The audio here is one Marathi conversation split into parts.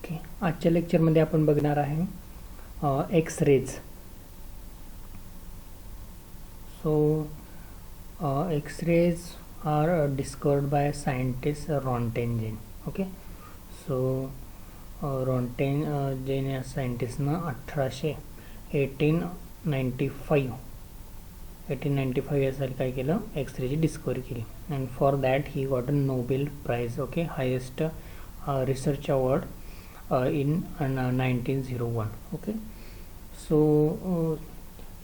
ओके, आजच्या लेक्चरमध्ये आपण बघणार आहे X rays. So X rays are discovered by scientist Roentgen. Okay, so Roentgen या सायंटिस्टनं 1895 या साली काय केलं, एक्स रेची डिस्कवरी केली. And for that he got a Nobel prize. Okay, highest research award in 1901. Okay, so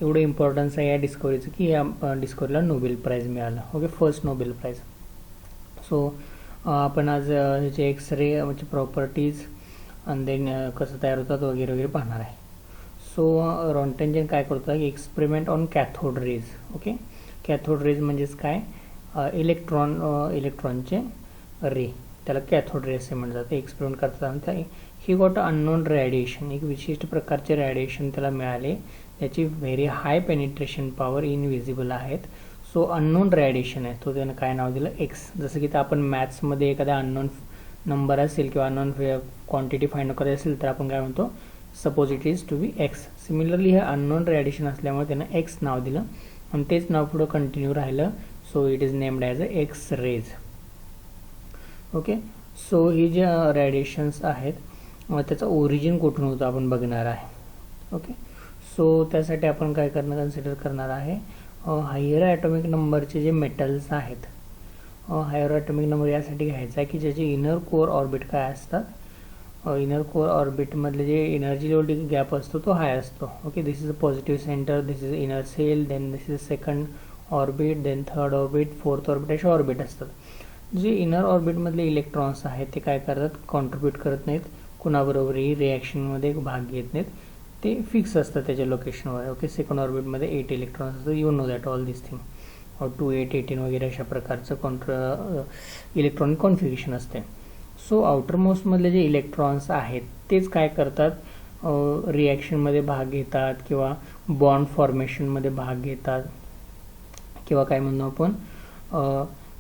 एवढं इम्पॉर्टन्स आहे या डिस्कवरीचं की या डिस्कवरीला नोबेल प्राइज मिळालं. Okay, first Nobel prize. So आपण आज ह्याचे एक्सरे म्हणजे प्रॉपर्टीज आणि देन कसं तयार होतात वगैरे वगैरे पाहणार आहे. सो रॉन्टेंजेन काय करतो की experiment on cathode rays. Okay, cathode rays म्हणजेच काय, इलेक्ट्रॉनचे रे, त्याला कॅथोड रे असे म्हणतात. ते एक्सपेरिमेंट करताना ही गॉट अननोन रेडिएशन, एक विशिष्ट प्रकारचे रेडिएशन त्याला मिळाले, त्याची very high penetration power, invisible आहेत. सो अननोन रेडिएशन आहे, तो त्यानं काय नाव दिलं, एक्स. जसं की आपण मॅथ्समध्ये एखादा अननोन नंबर असेल किंवा अननोन क्वांटिटी फाइंड करायची असेल तर आपण काय म्हणतो, suppose it is to be X. Similarly हे अननोन रेडिएशन असल्यामुळे त्यानं एक्स नाव दिलं आणि तेच नाव पुढं कंटिन्यू राहिलं. So it is named as a X rays. Okay, so ही जे रेडिएशन्स आहेत त्याचं ओरिजिन कुठून होतं आपण बघणार आहे. ओके, सो त्यासाठी आपण काय कन्सिडर करणार आहे, हायर ॲटॉमिक नंबरचे जे मेटल्स आहेत. हायर ॲटॉमिक नंबर यासाठी घ्यायचा आहे की ज्याचे इनर कोअर ऑर्बिट काय असतात, इनर कोअर ऑर्बिटमधले जे एनर्जी लेवल गॅप असतो तो हाय असतो. Okay, this is a positive centre, this is inner shell, then this is second orbit, then third orbit, fourth orbit, असे ऑर्बिट असतात. जे इनर ऑर्बिटमधले इलेक्ट्रॉन्स आहेत ते काय करतात, कॉन्ट्रीब्यूट करत नाहीत, कुणाबरोबरही रिॲक्शनमध्ये भाग घेत नाहीत, ते फिक्स असतात त्याच्या लोकेशनवर. ओके, सेकंड ऑर्बिटमध्ये 8 इलेक्ट्रॉन्स असतात. You know that all this thing, 2 8 18 वगैरे अशा प्रकारचं इलेक्ट्रॉनिक कॉन्फिगरेशन असते. सो आउटर मोस्टमधले जे इलेक्ट्रॉन्स आहेत तेच काय करतात, रिॲक्शनमध्ये भाग घेतात किंवा बॉन्ड फॉर्मेशनमध्ये भाग घेतात किंवा काय म्हणतो आपण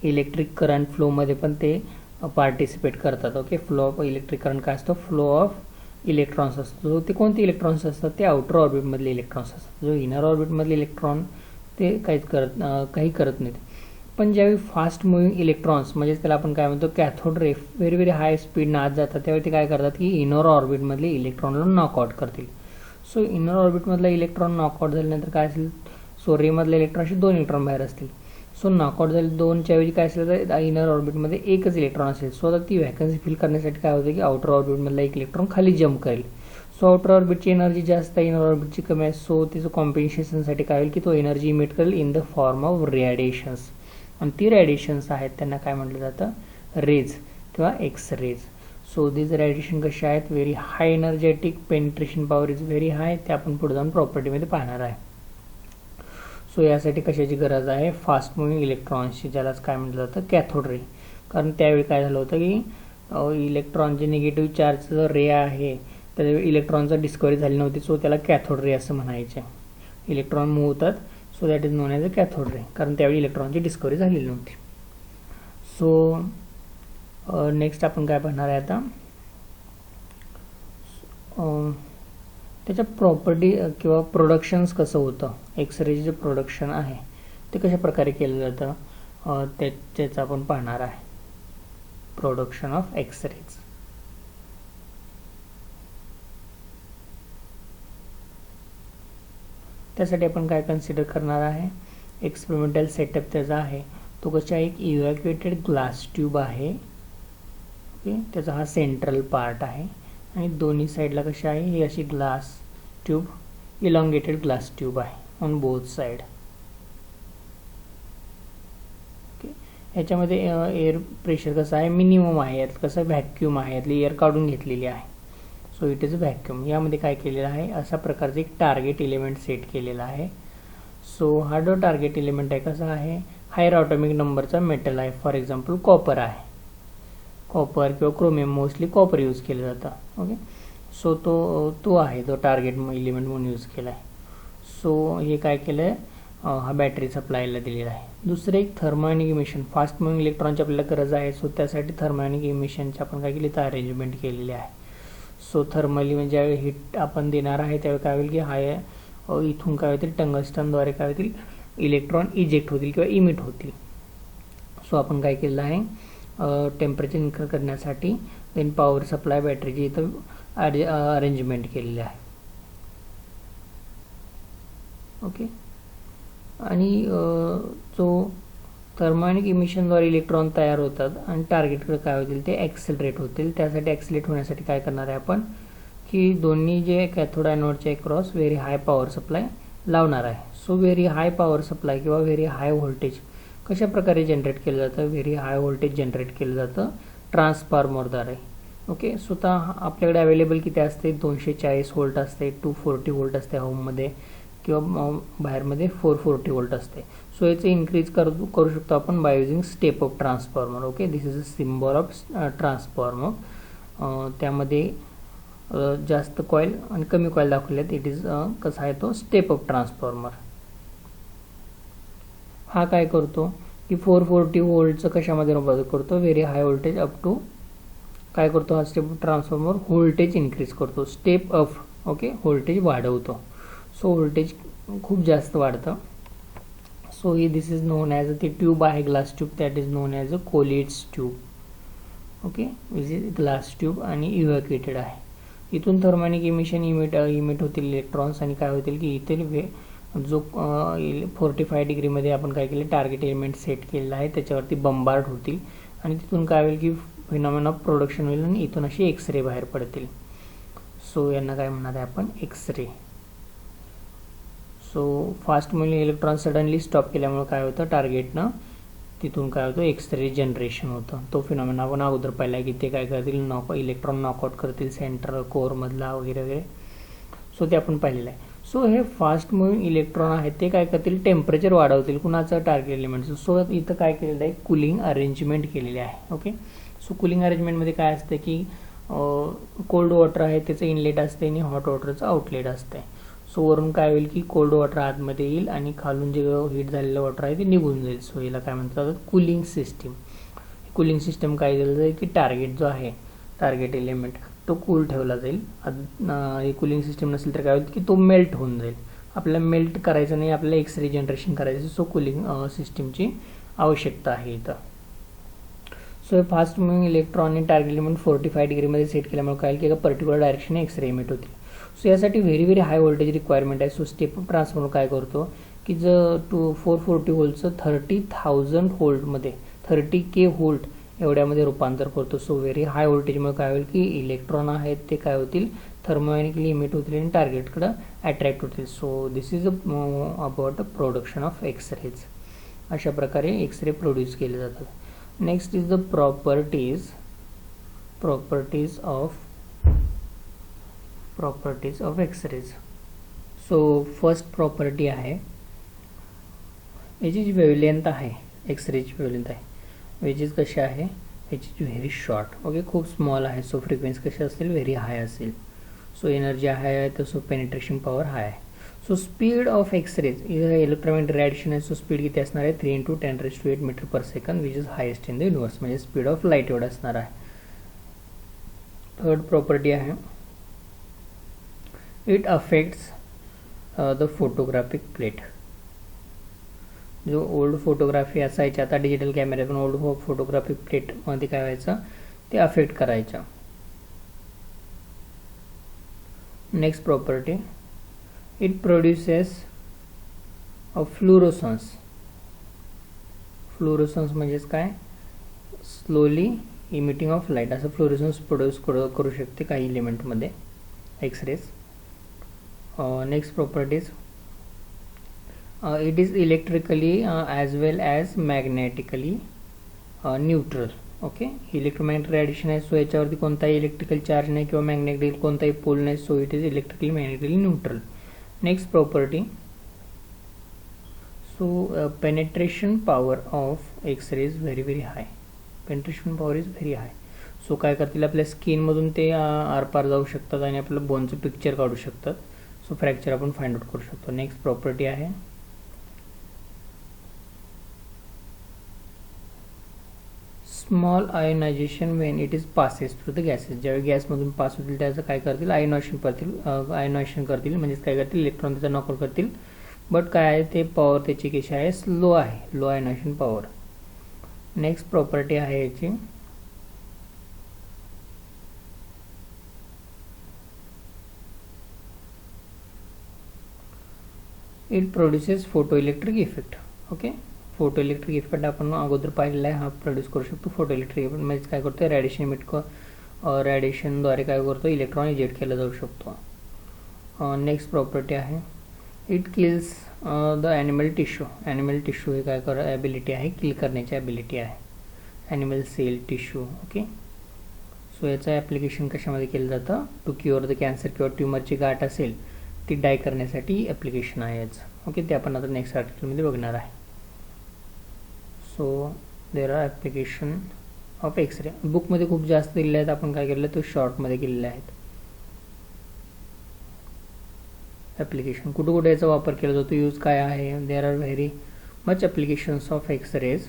इलेक्ट्रिक करंट फ्लोमध्ये पण ते पार्टिसिपेट करतात. Okay, flow of electric current काय असतो, फ्लो ऑफ इलेक्ट्रॉन्स असतो. ते कोणते इलेक्ट्रॉन्स असतात, ते आउटर ऑर्बिटमधले इलेक्ट्रॉन्स असतात. जो इनर ऑर्बिटमधले इलेक्ट्रॉन ते काही करत नाहीत. पण ज्यावेळी फास्ट मुव्हिंग इलेक्ट्रॉन्स म्हणजे त्याला आपण काय म्हणतो cathode ray, very very high स्पीडनं आत जातात, त्यावेळी ते काय करतात की इनर ऑर्बिटमधले इलेक्ट्रॉनला नॉकआउट करतील. सो इनर ऑर्बिटमधला इलेक्ट्रॉन नॉकआउट झाल्यानंतर काय असेल, सो रेमधल्या इलेक्ट्रॉनशी 2 इलेक्ट्रॉन बाहेर असतील. सो नॉकआउट झाले 2च्या ऐवजी काय असेल तर इनर ऑर्बिटमध्ये एकच इलेक्ट्रॉन असेल. सो आता ती व्हॅकन्सी फिल करण्यासाठी काय होतं की आउटर ऑर्बिटमधला एक इलेक्ट्रॉन खाली जम्प करेल. सो आउटर ऑर्बिटची एनर्जी जास्त आहे, इनर ऑर्बिटची कमी आहे. सो तिचं कॉम्पेन्सेशनसाठी काय होईल की तो एनर्जी इमिट करेल in the form of radiations, आणि ती रेडिएशन्स आहेत त्यांना काय म्हटलं जातं, रेज किंवा X rays. So this radiation कशा आहेत, very high energetic, penetration power is very high. ते आपण पुढे जाऊन प्रॉपर्टीमध्ये पाहणार आहे. सो यासाठी कशाची गरज आहे, फास्ट मुव्हिंग इलेक्ट्रॉन्सची, ज्यालाच काय म्हटलं जातं कॅथोड रे. कारण त्यावेळी काय झालं होतं की इलेक्ट्रॉनचे निगेटिव्ह चार्जचं रे आहे त्या इलेक्ट्रॉनचा डिस्कवरी झाली नव्हती. सो त्याला कॅथोड रे असं म्हणायचे. इलेक्ट्रॉन मूव्ह होतात, so that is known as a cathode ray, कारण त्यावेळी इलेक्ट्रॉनची डिस्कवरी झालेली नव्हती. सो नेक्स्ट आपण काय पाहणार आहे आता, त्याच्या प्रॉपर्टी किंवा प्रोडक्शन्स कसं होतं, एक्सरेचं जे प्रोडक्शन आहे ते कशा प्रकारे केलं जातं त्याचं आपण पाहणार आहे. Production of X rays. त्यासाठी आपण काय कन्सिडर करणार आहे, एक्सपेरिमेंटल सेटअप त्याचा आहे तो कशा, एक इव्हॅक्युएटेड ग्लास ट्यूब आहे. ओके, त्याचा हा सेंट्रल पार्ट आहे आणि दोन्ही साईडला कशा आहे, ही अशी glass tube, elongated glass tube आहे ऑन बोथ साईड. ओके, ह्याच्यामध्ये एअर प्रेशर कसं आहे, मिनिमम आहे. यात कसं व्हॅक्यूम आहे, यातली एअर काढून घेतलेली आहे. So it is a vacuum. यामध्ये काय केलेलं आहे, अशा प्रकारचे एक टार्गेट एलिमेंट सेट केलेला आहे. सो हा जो टार्गेट एलिमेंट आहे कसा आहे, हायर ॲटॉमिक नंबरचा मेटल आहे. फॉर एक्झाम्पल कॉपर आहे, कॉपर किंवा क्रोमियम, मोस्टली कॉपर यूज केलं जातं. ओके, सो तो आहे जो टार्गेट एलिमेंट म्हणून यूज केला आहे. सो हे काय केलं आहे, हा बॅटरी सप्लायला दिलेला आहे. दुसरं एक थर्मोनिक इमिशन, फास्ट मुव्हिंग इलेक्ट्रॉनची आपल्याला गरज आहे. सो त्यासाठी थर्मोनिक इमिशनची आपण काय केली तर अरेंजमेंट केलेली आहे. सो थर्मली म्हणजे ज्यावेळी हीट आपण देणार आहे त्यावेळी काय होईल की हाय इथून काय होतील टंगस्टनद्वारे काय होतील इलेक्ट्रॉन इजेक्ट होतील किंवा इमिट होतील. सो आपण काय केलं आहे टेम्परेचर इन्क्रीज करण्यासाठी देन पॉवर सप्लाय बॅटरीची इथं अरेंजमेंट केलेली आहे. ओके. आणि जो थर्मोनिक इमिशनद्वारे इलेक्ट्रॉन तयार होतात आणि टार्गेटकडे काय होतील ते ॲक्सेलरेट होतील. त्यासाठी ॲक्सेलरेट होण्यासाठी काय करणार आहे आपण की दोन्ही जे कॅथोड ॲनोडचे cross very high power supply लावणार आहे. So very high power supply किंवा व्हेरी हाय व्होल्टेज कशा प्रकारे जनरेट केलं जातं, व्हेरी हाय व्होल्टेज जनरेट केलं जातं ट्रान्सफॉर्मरद्वारे. ओके. स्वतः आपल्याकडे अवेलेबल किती असते 240 व्होल्ट असते, 240 व्होल्ट असते होममध्ये किंवा बाहेरमध्ये 440 व्होल्ट असते. सो याचं इन्क्रीज करू शकतो आपण by using step up transformer. Okay. This is a symbol of transformer. त्यामध्ये जास्त कॉईल आणि कमी कॉईल दाखवल्यात. इट इज कसा आहे तो स्टेप अप ट्रान्सफॉर्मर. हा काय करतो की 440 व्होल्टचं कशामध्ये रूपांतर करतो very high voltage up to काय करतो हा step up transformer voltage increase करतो. Step up. ओके. व्होल्टेज वाढवतो. सो व्होल्टेज खूप जास्त वाढतं. सो ही दिस इज नोन ॲज ती ट्यूब आहे glass tube that is known as a Coolidge tube. Okay. Which is glass tube आणि इव्हॅक्युएटेड आहे. इथून थर्मोनिक इमिशन इमिट होतील इलेक्ट्रॉन्स आणि काय होतील की इथे जो 45 डिग्रीमध्ये आपण काय केलं टार्गेट एलिमेंट सेट केलेला आहे त्याच्यावरती बंबार्ड होतील आणि तिथून काय होईल की फिनॉमिना ऑफ प्रोडक्शन होईल आणि इथून असे एक्सरे बाहेर पडतील. सो यांना काय म्हणणार आहे आपण X ray. So fast moving electron suddenly stop केल्यामुळे काय होतं टार्गेटनं तिथून काय होतं एक्सरे जनरेशन होतं. तो फिनॉमिना आपण अगोदर पाहिला की ते काय करतील इलेक्ट्रॉन नॉकआउट करतील सेंटर कोअरमधला वगैरे वगैरे. सो ते आपण पाहिलेलं आहे. सो हे फास्ट मूव्हिंग इलेक्ट्रॉन आहेत ते काय करतील टेम्परेचर वाढवतील कुणाचं टार्गेट एलिमेंटचं. सो इथं काय केलेलं आहे कुलिंग अरेंजमेंट केलेली आहे. ओके. सो कुलिंग अरेंजमेंटमध्ये काय असतं की कोल्ड वॉटर आहे त्याचं इनलेट असते आणि हॉट वॉटरचं आउटलेट असते. सो वरून काय होईल की कोल्ड वॉटर आतमध्ये येईल आणि खालून जे हीट झालेलं वॉटर आहे ते निघून जाईल. सो याला काय म्हणतात कुलिंग सिस्टीम. कुलिंग सिस्टम काय दिलं जाईल की टार्गेट जो आहे टार्गेट एलिमेंट तो कूल ठेवला जाईल. हे कुलिंग सिस्टम नसेल तर काय होईल की तो मेल्ट होऊन जाईल. आपल्याला मेल्ट करायचं नाही आपल्याला एक्सरे जनरेशन करायचं. सो कुलिंग सिस्टीमची आवश्यकता आहे इथं. सो फास्ट मूव्हिंग इलेक्ट्रॉन आणि टार्गेट एलिमेंट 45 डिग्रीमध्ये सेट केल्यामुळे काय की एका पर्टिक्युलर डायरेक्शन एक्सरे इमिट होतील. सो यासाठी व्हेरी हाय व्होल्टेज रिक्वायरमेंट आहे. सो स्टेप अप ट्रान्सफॉर्मर काय करतो की जर 440 व्होल्टचं 30,000 व्होल्टमध्ये 30K व्होल्ट एवढ्यामध्ये रूपांतर करतो. सो व्हेरी हाय व्होल्टेजमुळे काय होईल की इलेक्ट्रॉन आहेत ते काय होतील थर्मोनिकली इमिट होतील आणि टार्गेटकडे अट्रॅक्ट होतील. So this is about the production of X rays. अशा प्रकारे एक्सरे प्रोड्यूस केले जातात. Next is the properties of X rays. So first property आहे याची जी वेवलेंथ आहे एक्सरेची वेवलेंथ आहे विच इज कशी आहे याची व्हेरी शॉर्ट. ओके. खूप स्मॉल आहे. सो फ्रिक्वेन्सी कशी असेल व्हेरी हाय असेल. सो एनर्जी हाय आहे तर पेनिट्रेशन पॉवर हाय आहे. So speed of X rays electromagnetic radiation आहे. सो स्पीड किती असणार आहे 3 × 10⁸ metre per second which is highest in the universe म्हणजे स्पीड ऑफ लाईट एवढं असणार आहे. थर्ड प्रॉपर्टी आहे it affects the photographic plate. जो ओल्ड फोटोग्राफी असायची आता डिजिटल कॅमेऱ्यातून ओल्ड फोटोग्राफिक प्लेटमध्ये काय व्हायचं ते अफेक्ट करायचं. Next property it produces a fluorescence. Fluorescence म्हणजेच काय स्लोली इमिटिंग ऑफ लाईट असं फ्लुरोसन्स प्रोड्यूस करू शकते काही इलिमेंटमध्ये X rays. Next properties it is electrically as well as magnetically neutral. ओके. इलेक्ट्रोमॅग्नेटिक रेडिएशन आहे सो याच्यावरती कोणताही इलेक्ट्रिकल चार्ज नाही किंवा मॅग्नेटिक कोणताही पोल नाही. So it is electrically magnetically neutral. Next property so penetration power of X ray is very high. Penetration power is very high. So काय करतील आपल्या स्किनमधून ते आरपार जाऊ शकतात आणि आपलं बोनचं पिक्चर काढू शकतात. सो फ्रॅक्चर आपण फाइंड आउट करू शकतो. नेक्स्ट प्रॉपर्टी आहे small ionisation when it is passes through the gases. ज्यावेळी गॅसमधून पास होतील त्याचं काय करतील, आयोनायझेशन करतील म्हणजेच काय करतील, इलेक्ट्रॉन त्याचा नॉकआउट करतील. बट काय आहे ते पॉवर त्याची कशी आहे, स्लो आहे, low ionisation power. Next property आहे याची it produces photo electric effect. Okay, photo electric effect आपण अगोदर पाहिलेला आहे, हा प्रोड्यूस करू शकतो. फोटो इलेक्ट्रिक इफेक्ट म्हणजे काय करतो, रेडिएशन इमिट रेडिएशनद्वारे काय करतो, इलेक्ट्रॉन इजेक्ट केला जाऊ शकतो. नेक्स्ट प्रॉपर्टी आहे it kills the animal tissue. Animal tissue हे काय ॲबिलिटी आहे, किल करण्याची ॲबिलिटी आहे, animal cell tissue. Okay, so याचं ॲप्लिकेशन कशामध्ये केलं जातं, टू क्युअर द कॅन्सर किंवा ट्युमरची गाठ असेल ती डाय करण्यासाठी ॲप्लिकेशन आहे याचं. ओके, ते आपण आता नेक्स्ट आर्टिकलमध्ये बघणार आहे. So there are application of X ray. बुकमध्ये खूप जास्त दिलेले आहेत, आपण काय केलेलं तो शॉर्टमध्ये केलेले आहेत. ॲप्लिकेशन कुठं कुठे याचा वापर केला जातो, यूज काय आहे, there are very much applications of X-rays.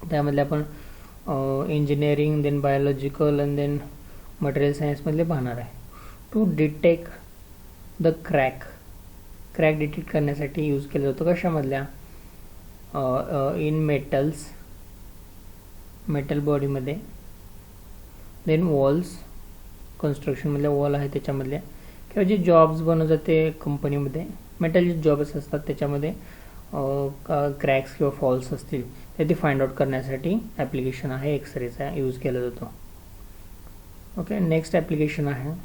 त्यामधले आपण engineering, then biological and then material सायन्समधले पाहणार आहे. To detect the crack detect करण्यासाठी यूज केला जातो कशामधल्या, इन मेटल बॉडीमध्ये, देन वॉल्स, कन्स्ट्रक्शनमधल्या वॉल आहे त्याच्यामधल्या, किंवा जे जॉब्स बनवत जाते कंपनीमध्ये मेटलचे जॉब्स असतात त्याच्यामध्ये क्रॅक्स किंवा फॉल्स असतील ते फाइंड आउट करण्यासाठी ॲप्लिकेशन आहे एक्सरेचा यूज केला जातो. ओके, नेक्स्ट ॲप्लिकेशन आहे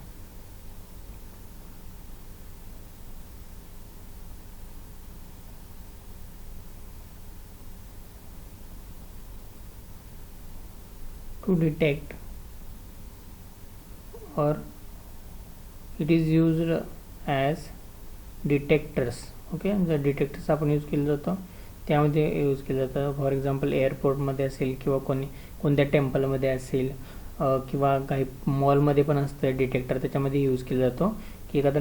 to detect or it is used as detectors. Okay, जर डिटेक्टर्स आपण यूज केलं जातं त्यामध्ये यूज केलं जातं. फॉर एक्झाम्पल एअरपोर्टमध्ये असेल किंवा कोणत्या टेम्पलमध्ये असेल किंवा काही मॉलमध्ये पण असतं डिटेक्टर, त्याच्यामध्ये यूज केलं जातो की एखादा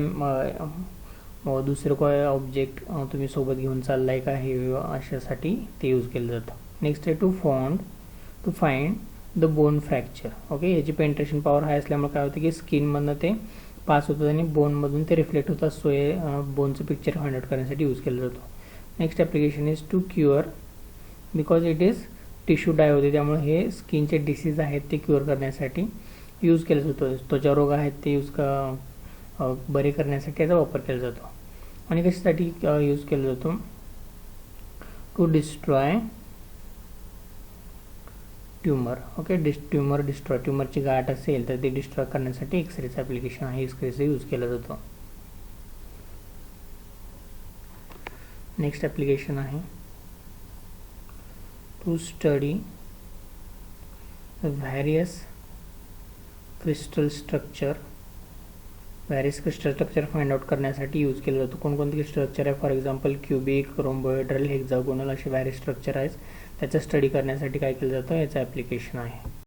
दुसरं काय ऑब्जेक्ट तुम्ही सोबत घेऊन चाललाय का हे अशासाठी ते यूज केलं जातं. नेक्स्ट आहे to find the bone fracture. Okay, याची पेंट्रेशन पॉवर हाय असल्यामुळे काय होतं की स्किनमधनं ते पास होतं आणि बोनमधून ते रिफ्लेक्ट होतात, सो हे बोनचं पिक्चर फाइंड आउट करण्यासाठी यूज केला जातो. Next application is to cure, because it is tissue die होते त्यामुळे हे स्किनचे डिसीज आहेत ते क्युअर करण्यासाठी यूज केला जातो. त्वचारोग आहेत ते बरे करण्यासाठी याचा वापर केला जातो. आणि कशासाठी यूज केला जातो, टू डिस्ट्रॉय ट्यूमर. ओके, ट्यूमरची गाठ असेल तर ते डिस्ट्रॉय करण्यासाठी एक्सरेचं ॲप्लिकेशन आहे, एक्सरेचा यूज केला जातो. नेक्स्ट ॲप्लिकेशन आहे to study various crystal structure find out करण्यासाठी यूज केलं जातं. कोणकोणते स्ट्रक्चर आहे, for example cubic, rhombohedral, hexagonal असे व्हॅरियस स्ट्रक्चर आहेत, त्याचा स्टडी करण्यासाठी काय केलं जातं, याचं ॲप्लिकेशन आहे.